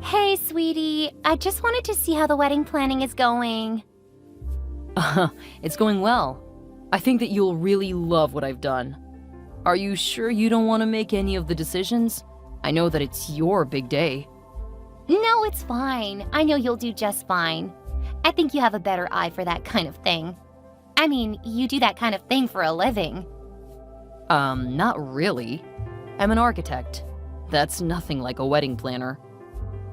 Hey, sweetie. I just wanted to see how the wedding planning is going. It's going well. I think that you'll really love what I've done. Are you sure you don't want to make any of the decisions? I know that it's your big day. No, it's fine. I know you'll do just fine. I think you have a better eye for that kind of thing. I mean, you do that kind of thing for a living. Not really. I'm an architect. That's nothing like a wedding planner.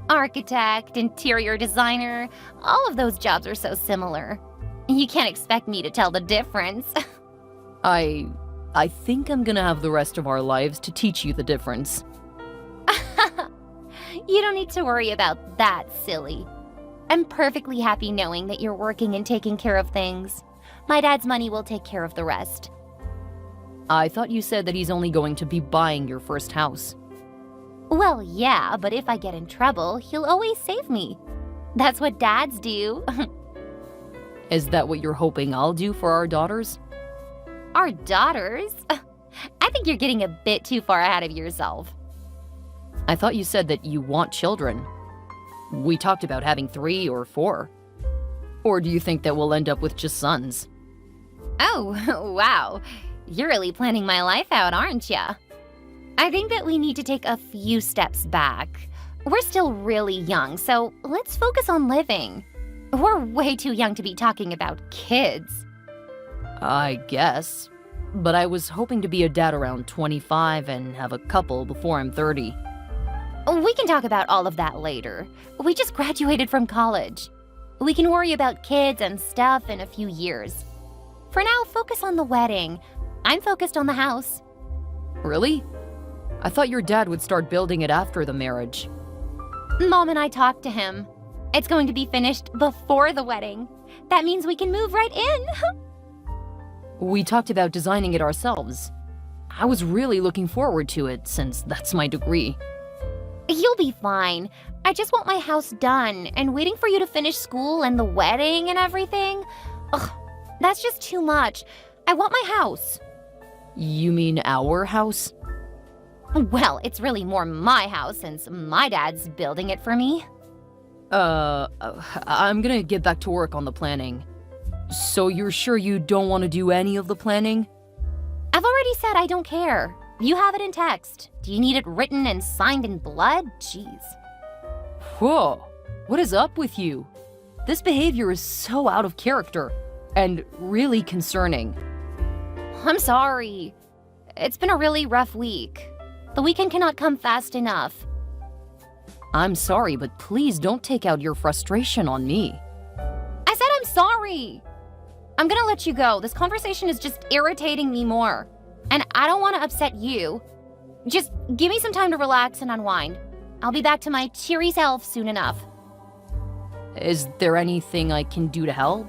Architect, interior designer, all of those jobs are so similar. You can't expect me to tell the difference. I think I'm gonna have the rest of our lives to teach you the difference. You don't need to worry about that, silly. I'm perfectly happy knowing that you're working and taking care of things. My dad's money will take care of the rest. I thought you said that he's only going to be buying your first house. Well, yeah, but if I get in trouble, he'll always save me. That's what dads do. Is that what you're hoping I'll do for our daughters? Our daughters? I think you're getting a bit too far ahead of yourself. I thought you said that you want children. We talked about having 3 or 4. Or do you think that we'll end up with just sons? Oh, wow. You're really planning my life out, aren't ya? I think that we need to take a few steps back. We're still really young, so let's focus on living. We're way too young to be talking about kids. I guess. But I was hoping to be a dad around 25 and have a couple before I'm 30. We can talk about all of that later. We just graduated from college. We can worry about kids and stuff in a few years. For now, focus on the wedding. I'm focused on the house. Really? I thought your dad would start building it after the marriage. Mom and I talked to him. It's going to be finished before the wedding. That means we can move right in. We talked about designing it ourselves. I was really looking forward to it since that's my degree. You'll be fine. I just want my house done, and waiting for you to finish school and the wedding and everything. Ugh, that's just too much. I want my house. You mean our house? Well, it's really more my house since my dad's building it for me. I'm gonna get back to work on the planning. So you're sure you don't want to do any of the planning? I've already said I don't care. You have it in text. Do you need it written and signed in blood? Jeez. Whoa, what is up with you? This behavior is so out of character and really concerning. I'm sorry. It's been a really rough week. The weekend cannot come fast enough. I'm sorry, but please don't take out your frustration on me. I said I'm sorry. I'm gonna let you go. This conversation is just irritating me more. And I don't want to upset you. Just give me some time to relax and unwind. I'll be back to my cheery self soon enough. Is there anything I can do to help?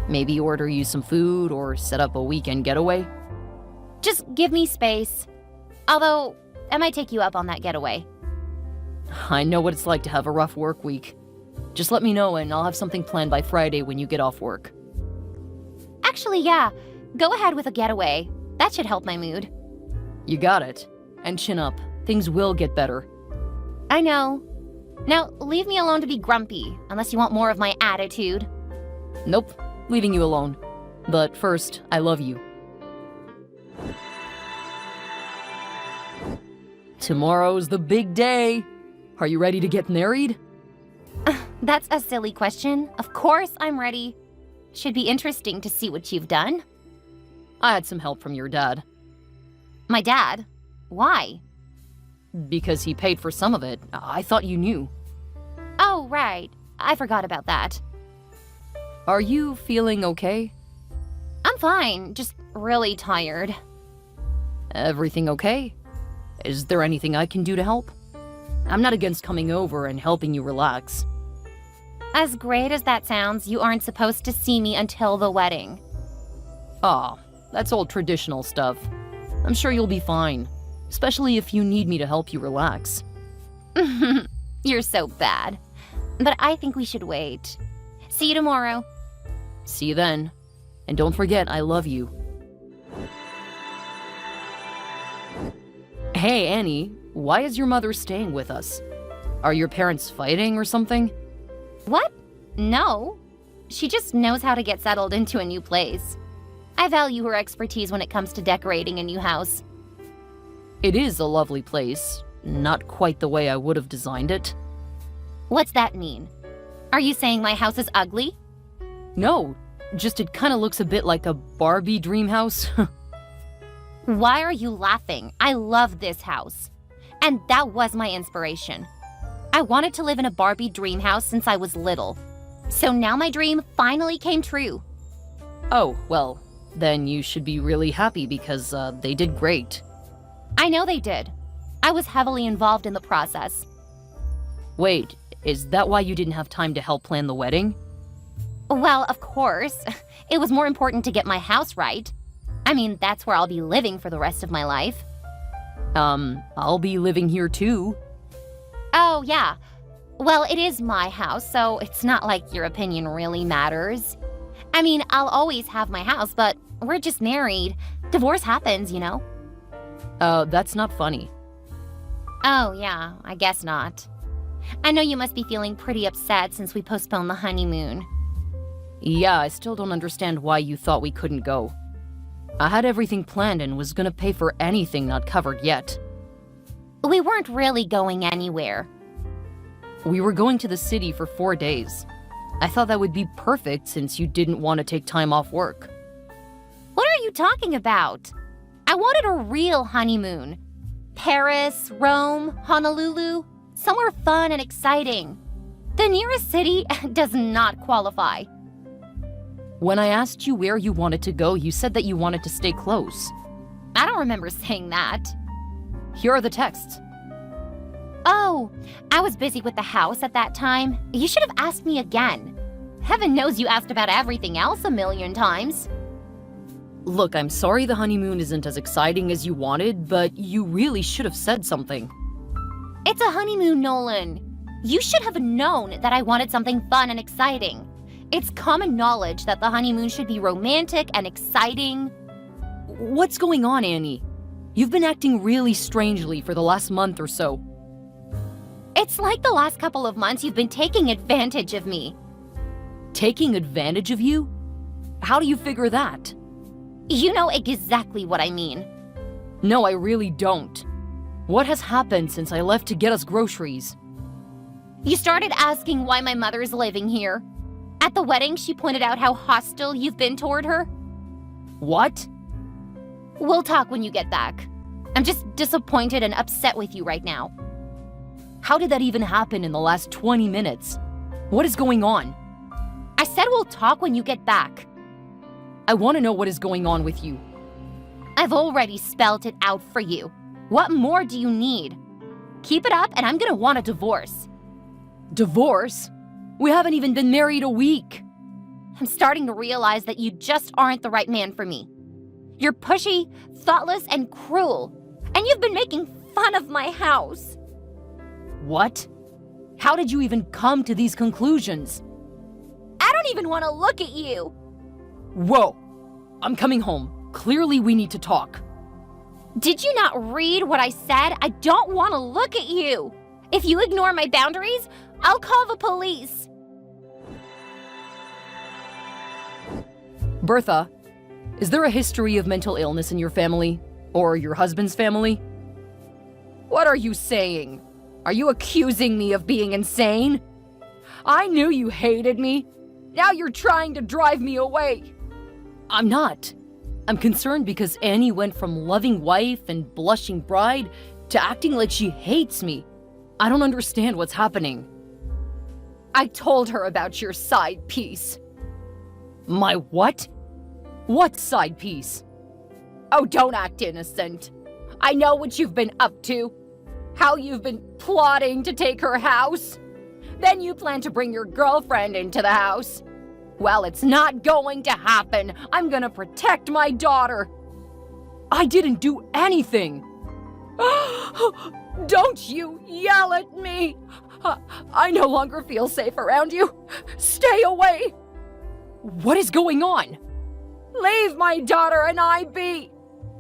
Maybe order you some food or set up a weekend getaway? Just give me space. Although, I might take you up on that getaway. I know what it's like to have a rough work week. Just let me know and I'll have something planned by Friday when you get off work. Actually, yeah. Go ahead with a getaway. That should help my mood. You got it. And chin up. Things will get better. I know. Now, leave me alone to be grumpy, unless you want more of my attitude. Nope. Leaving you alone. But first, I love you. Tomorrow's the big day. Are you ready to get married? That's a silly question. Of course I'm ready. Should be interesting to see what you've done. I had some help from your dad. My dad? Why? Because he paid for some of it. I thought you knew. Oh, right. I forgot about that. Are you feeling okay? I'm fine, just really tired. Everything okay? Is there anything I can do to help? I'm not against coming over and helping you relax. As great as that sounds, you aren't supposed to see me until the wedding. Aw, that's old traditional stuff. I'm sure you'll be fine, especially if you need me to help you relax. You're so bad. But I think we should wait. See you tomorrow. See you then. And don't forget, I love you. Hey, Annie, why is your mother staying with us? Are your parents fighting or something? What? No. She just knows how to get settled into a new place. I value her expertise when it comes to decorating a new house. It is a lovely place. Not quite the way I would have designed it. What's that mean? Are you saying my house is ugly? No, just it kind of looks a bit like a Barbie dream house. Why are you laughing? I love this house. And that was my inspiration. I wanted to live in a Barbie dream house since I was little. So now my dream finally came true. Oh, well, then you should be really happy because they did great. I know they did. I was heavily involved in the process. Wait, is that why you didn't have time to help plan the wedding? Well, of course. It was more important to get my house right. I mean, that's where I'll be living for the rest of my life. I'll be living here too. Oh, yeah. Well, it is my house, so it's not like your opinion really matters. I mean, I'll always have my house, but we're just married. Divorce happens, you know? That's not funny. Oh, yeah, I guess not. I know you must be feeling pretty upset since we postponed the honeymoon. Yeah, I still don't understand why you thought we couldn't go. I had everything planned and was gonna pay for anything not covered yet. We weren't really going anywhere. We were going to the city for 4 days. I thought that would be perfect since you didn't want to take time off work. What are you talking about? I wanted a real honeymoon. Paris, Rome, Honolulu, somewhere fun and exciting. The nearest city does not qualify. When I asked you where you wanted to go, you said that you wanted to stay close. I don't remember saying that. Here are the texts. Oh, I was busy with the house at that time. You should have asked me again. Heaven knows you asked about everything else a million times. Look, I'm sorry the honeymoon isn't as exciting as you wanted, but you really should have said something. It's a honeymoon, Nolan. You should have known that I wanted something fun and exciting. It's common knowledge that the honeymoon should be romantic and exciting. What's going on, Annie? You've been acting really strangely for the last month or so. It's like the last couple of months you've been taking advantage of me. Taking advantage of you? How do you figure that? You know exactly what I mean. No, I really don't. What has happened since I left to get us groceries? You started asking why my mother's living here. At the wedding, she pointed out how hostile you've been toward her. What? We'll talk when you get back. I'm just disappointed and upset with you right now. How did that even happen in the last 20 minutes? What is going on? I said we'll talk when you get back. I want to know what is going on with you. I've already spelled it out for you. What more do you need? Keep it up and I'm gonna want a divorce. Divorce? We haven't even been married a week. I'm starting to realize that you just aren't the right man for me. You're pushy, thoughtless, and cruel. And you've been making fun of my house. What? How did you even come to these conclusions? I don't even want to look at you. Whoa! I'm coming home. Clearly we need to talk. Did you not read what I said? I don't want to look at you. If you ignore my boundaries, I'll call the police. Bertha, is there a history of mental illness in your family? Or your husband's family? What are you saying? Are you accusing me of being insane? I knew you hated me. Now you're trying to drive me away. I'm not. I'm concerned because Annie went from loving wife and blushing bride to acting like she hates me. I don't understand what's happening. I told her about your side piece. My what? What side piece? Oh, don't act innocent. I know what you've been up to. How you've been plotting to take her house. Then you plan to bring your girlfriend into the house. Well, it's not going to happen. I'm gonna protect my daughter. I didn't do anything. Don't you yell at me. I no longer feel safe around you. Stay away. What is going on? Leave my daughter and I be.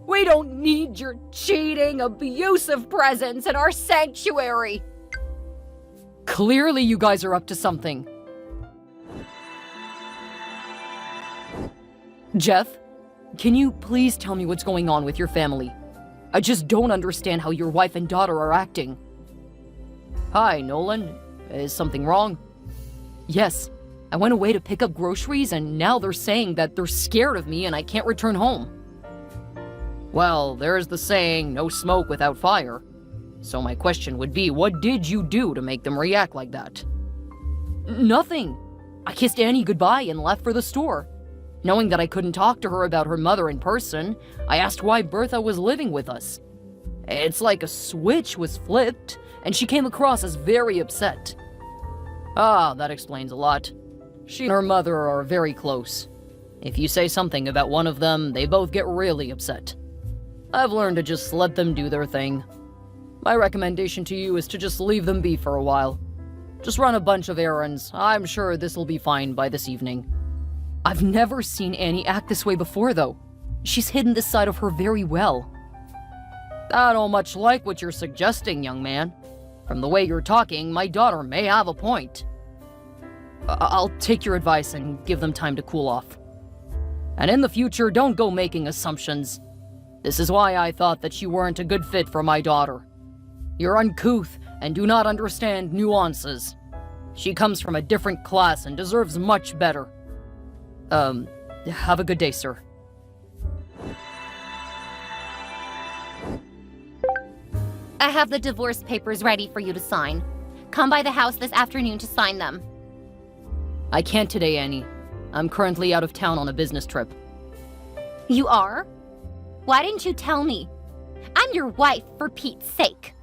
We don't need your cheating, abusive presence in our sanctuary. Clearly you guys are up to something. Jeff, can you please tell me what's going on with your family? I just don't understand how your wife and daughter are acting. Hi, Nolan. Is something wrong? Yes. I went away to pick up groceries and now they're saying that they're scared of me and I can't return home. Well, there's the saying, no smoke without fire. So my question would be, what did you do to make them react like that? Nothing. I kissed Annie goodbye and left for the store. Knowing that I couldn't talk to her about her mother in person, I asked why Bertha was living with us. It's like a switch was flipped, and she came across as very upset. Ah, that explains a lot. She and her mother are very close. If you say something about one of them, they both get really upset. I've learned to just let them do their thing. My recommendation to you is to just leave them be for a while. Just run a bunch of errands. I'm sure this will be fine by this evening. I've never seen Annie act this way before, though. She's hidden this side of her very well. I don't much like what you're suggesting, young man. From the way you're talking, my daughter may have a point. I'll take your advice and give them time to cool off. And in the future, don't go making assumptions. This is why I thought that you weren't a good fit for my daughter. You're uncouth and do not understand nuances. She comes from a different class and deserves much better. Have a good day, sir. I have the divorce papers ready for you to sign. Come by the house this afternoon to sign them. I can't today, Annie. I'm currently out of town on a business trip. You are? Why didn't you tell me? I'm your wife, for Pete's sake.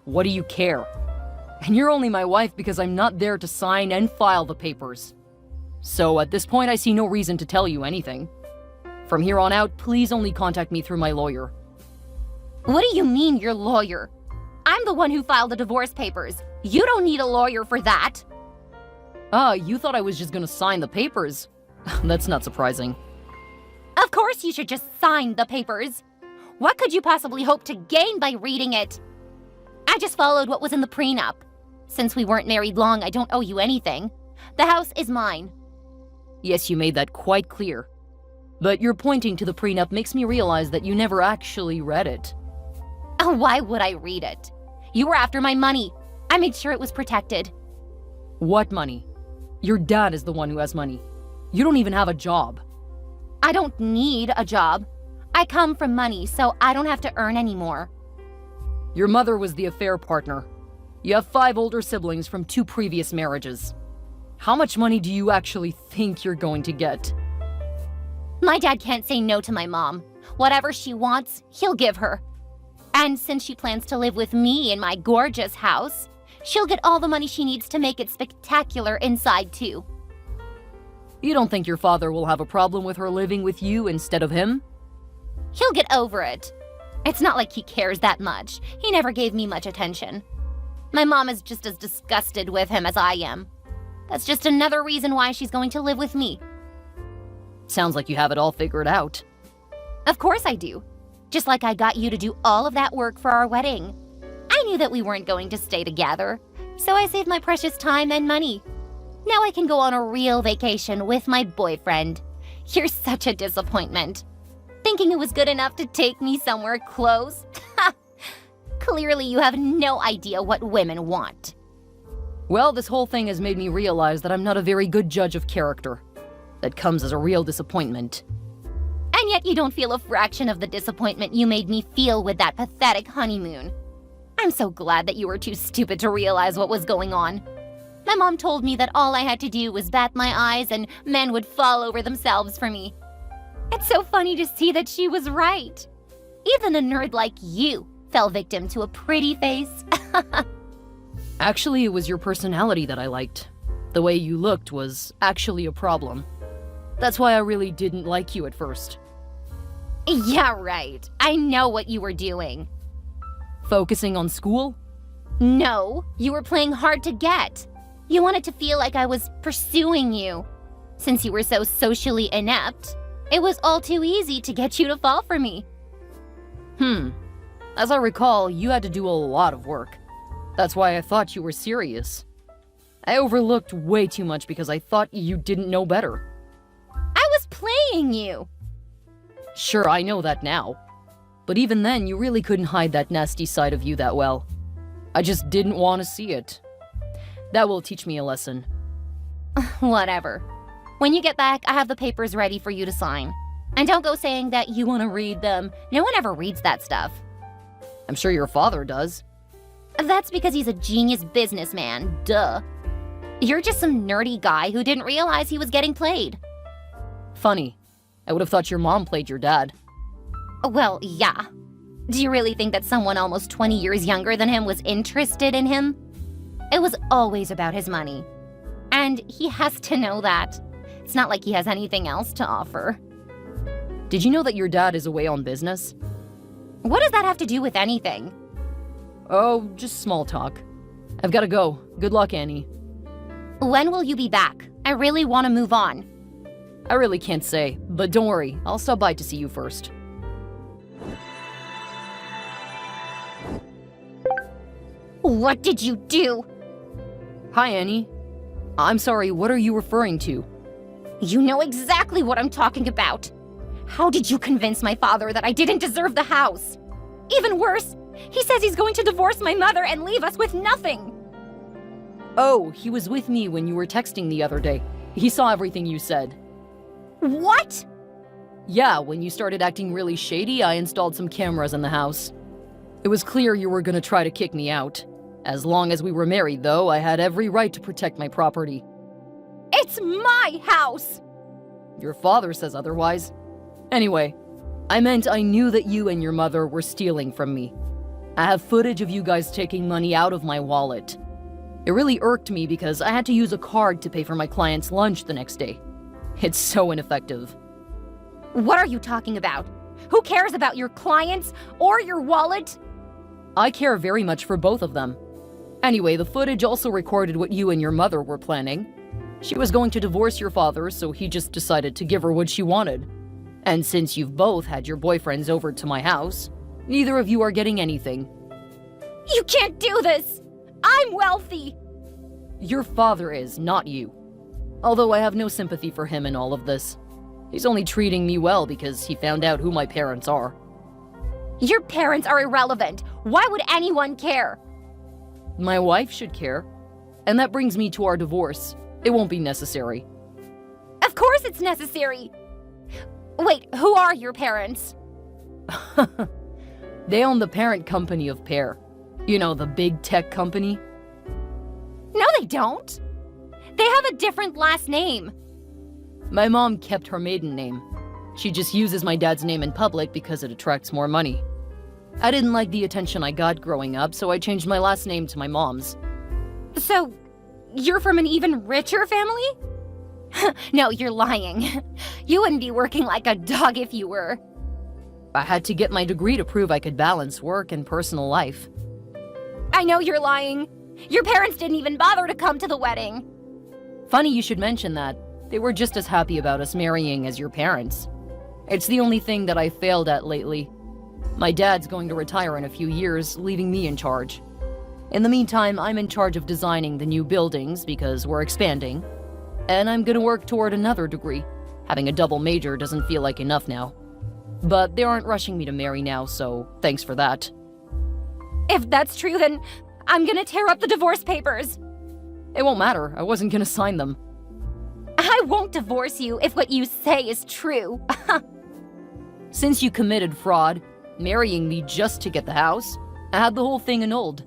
What do you care? And you're only my wife because I'm not there to sign and file the papers. So at this point, I see no reason to tell you anything. From here on out, please only contact me through my lawyer. What do you mean, your lawyer? I'm the one who filed the divorce papers. You don't need a lawyer for that. Ah, you thought I was just gonna sign the papers? That's not surprising. Of course you should just sign the papers. What could you possibly hope to gain by reading it? I just followed what was in the prenup. Since we weren't married long, I don't owe you anything. The house is mine. Yes, you made that quite clear. But your pointing to the prenup makes me realize that you never actually read it. Oh, why would I read it? You were after my money. I made sure it was protected. What money? Your dad is the one who has money. You don't even have a job. I don't need a job. I come from money, so I don't have to earn anymore. Your mother was the affair partner. You have 5 older siblings from 2 previous marriages. How much money do you actually think you're going to get? My dad can't say no to my mom. Whatever she wants, he'll give her. And since she plans to live with me in my gorgeous house, she'll get all the money she needs to make it spectacular inside, too. You don't think your father will have a problem with her living with you instead of him? He'll get over it. It's not like he cares that much. He never gave me much attention. My mom is just as disgusted with him as I am. That's just another reason why she's going to live with me. Sounds like you have it all figured out. Of course I do. Just like I got you to do all of that work for our wedding. I knew that we weren't going to stay together, so I saved my precious time and money. Now I can go on a real vacation with my boyfriend. You're such a disappointment. Thinking it was good enough to take me somewhere close? Clearly you have no idea what women want. Well, this whole thing has made me realize that I'm not a very good judge of character. That comes as a real disappointment. And yet you don't feel a fraction of the disappointment you made me feel with that pathetic honeymoon. I'm so glad that you were too stupid to realize what was going on. My mom told me that all I had to do was bat my eyes and men would fall over themselves for me. It's so funny to see that she was right. Even a nerd like you fell victim to a pretty face. Actually, it was your personality that I liked. The way you looked was actually a problem. That's why I really didn't like you at first. Yeah, right. I know what you were doing. Focusing on school? No, you were playing hard to get. You wanted to feel like I was pursuing you. Since you were so socially inept, it was all too easy to get you to fall for me. As I recall, you had to do a lot of work. That's why I thought you were serious. I overlooked way too much because I thought you didn't know better. I was playing you. Sure, I know that now. But even then, you really couldn't hide that nasty side of you that well. I just didn't want to see it. That will teach me a lesson. Whatever. When you get back, I have the papers ready for you to sign. And don't go saying that you want to read them. No one ever reads that stuff. I'm sure your father does. That's because he's a genius businessman, duh. You're just some nerdy guy who didn't realize he was getting played. Funny. I would have thought your mom played your dad. Well, yeah. Do you really think that someone almost 20 years younger than him was interested in him? It was always about his money. And he has to know that. It's not like he has anything else to offer. Did you know that your dad is away on business? What does that have to do with anything? Oh, just small talk. I've gotta go. Good luck, Annie. When will you be back? I really want to move on. I really can't say, but don't worry. I'll stop by to see you first. What did you do? Hi, Annie. I'm sorry, what are you referring to? You know exactly what I'm talking about. How did you convince my father that I didn't deserve the house? Even worse, he says he's going to divorce my mother and leave us with nothing. Oh, he was with me when you were texting the other day. He saw everything you said. What? Yeah, when you started acting really shady, I installed some cameras in the house. It was clear you were gonna try to kick me out. As long as we were married, though, I had every right to protect my property. It's my house! Your father says otherwise. Anyway, I meant I knew that you and your mother were stealing from me. I have footage of you guys taking money out of my wallet. It really irked me because I had to use a card to pay for my client's lunch the next day. It's so ineffective. What are you talking about? Who cares about your clients or your wallet? I care very much for both of them. Anyway, the footage also recorded what you and your mother were planning. She was going to divorce your father, so he just decided to give her what she wanted. And since you've both had your boyfriends over to my house, neither of you are getting anything. You can't do this! I'm wealthy! Your father is, not you. Although I have no sympathy for him in all of this. He's only treating me well because he found out who my parents are. Your parents are irrelevant. Why would anyone care? My wife should care. And that brings me to our divorce. It won't be necessary. Of course it's necessary! Wait, who are your parents? They own the parent company of Pear. You know, the big tech company? No, they don't. They have a different last name. My mom kept her maiden name. She just uses my dad's name in public because it attracts more money. I didn't like the attention I got growing up, so I changed my last name to my mom's. So, you're from an even richer family? No, you're lying. You wouldn't be working like a dog if you were. I had to get my degree to prove I could balance work and personal life. I know you're lying. Your parents didn't even bother to come to the wedding. Funny you should mention that. They were just as happy about us marrying as your parents. It's the only thing that I failed at lately. My dad's going to retire in a few years, leaving me in charge. In the meantime, I'm in charge of designing the new buildings because we're expanding. And I'm gonna work toward another degree. Having a double major doesn't feel like enough now. But they aren't rushing me to marry now, so thanks for that. If that's true, then I'm gonna tear up the divorce papers. It won't matter. I wasn't gonna sign them. I won't divorce you if what you say is true. Since you committed fraud, marrying me just to get the house, I had the whole thing annulled.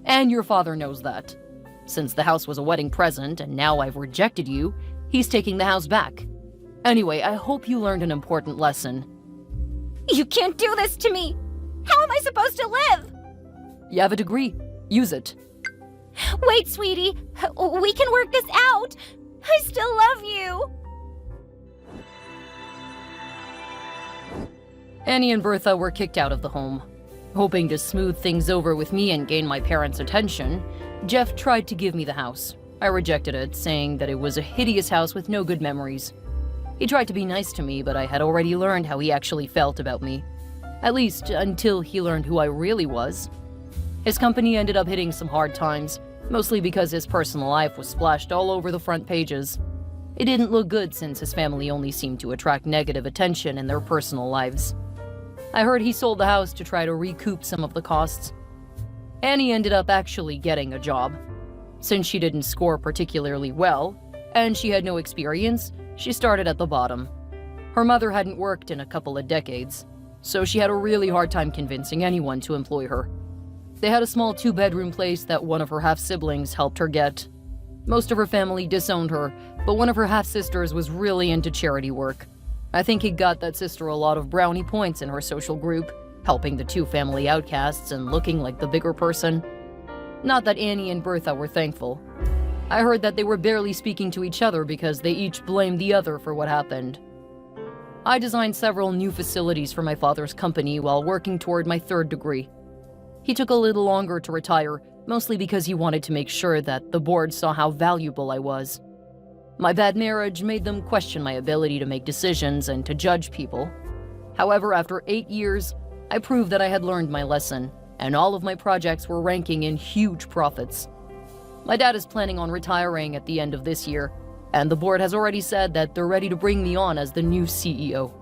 And your father knows that. Since the house was a wedding present and now I've rejected you, he's taking the house back. Anyway, I hope you learned an important lesson. You can't do this to me! How am I supposed to live? You have a degree. Use it. Wait, sweetie. We can work this out. I still love you. Annie and Bertha were kicked out of the home. Hoping to smooth things over with me and gain my parents' attention, Jeff tried to give me the house. I rejected it, saying that it was a hideous house with no good memories. He tried to be nice to me, but I had already learned how he actually felt about me. At least, until he learned who I really was. His company ended up hitting some hard times, mostly because his personal life was splashed all over the front pages. It didn't look good since his family only seemed to attract negative attention in their personal lives. I heard he sold the house to try to recoup some of the costs. Annie ended up actually getting a job. Since she didn't score particularly well, and she had no experience, she started at the bottom. Her mother hadn't worked in a couple of decades, so she had a really hard time convincing anyone to employ her. They had a small 2-bedroom place that one of her half-siblings helped her get. Most of her family disowned her, but one of her half-sisters was really into charity work. I think it got that sister a lot of brownie points in her social group, helping the 2 family outcasts and looking like the bigger person. Not that Annie and Bertha were thankful. I heard that they were barely speaking to each other because they each blamed the other for what happened. I designed several new facilities for my father's company while working toward my 3rd degree. He took a little longer to retire, mostly because he wanted to make sure that the board saw how valuable I was. My bad marriage made them question my ability to make decisions and to judge people. However, after 8 years, I proved that I had learned my lesson, and all of my projects were ranking in huge profits. My dad is planning on retiring at the end of this year, and the board has already said that they're ready to bring me on as the new CEO.